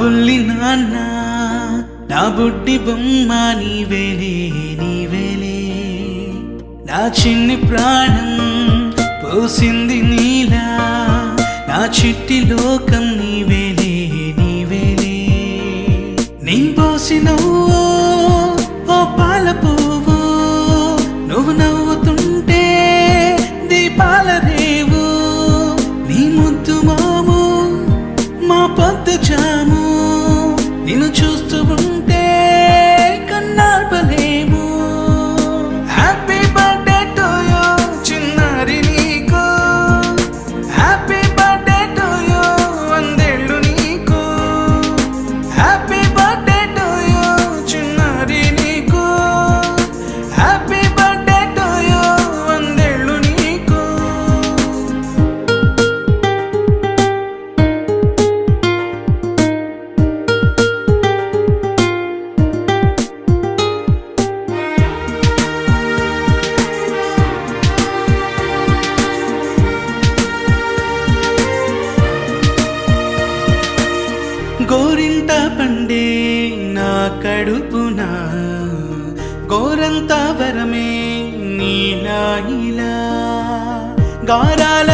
బుల్లి నాన్న నా బుడ్డి బొమ్మ నీవేలే నీవేలే నా చిన్ని ప్రాణం పోసింది నీలా నా చిట్టి లోకం నీవేలే నీవేలే నీ పోసినవో ఓ పాల పువ్వు నువ్వు నవ్వుతుంటే దీపాల రేవు నీ ముద్దు మాము మా పొద్దు జాము నిన్ను చూస్తూ ఉంటే కన్నార్పలేము హ్యాపీ బర్త్డే టు యూ చిన్నారి నీకు హ్యాపీ బర్త్డే టు యూ వందేళ్ళు నీకు హ్యాపీ బర్త్డే టు యూ చిన్నారి నీకు హ్యాపీ బర్త్డే టు యూ వందేళ్ళు నీకు గోరింట పండే నా కడుపున గోరంత వరమే నీలా ఇలా గారాల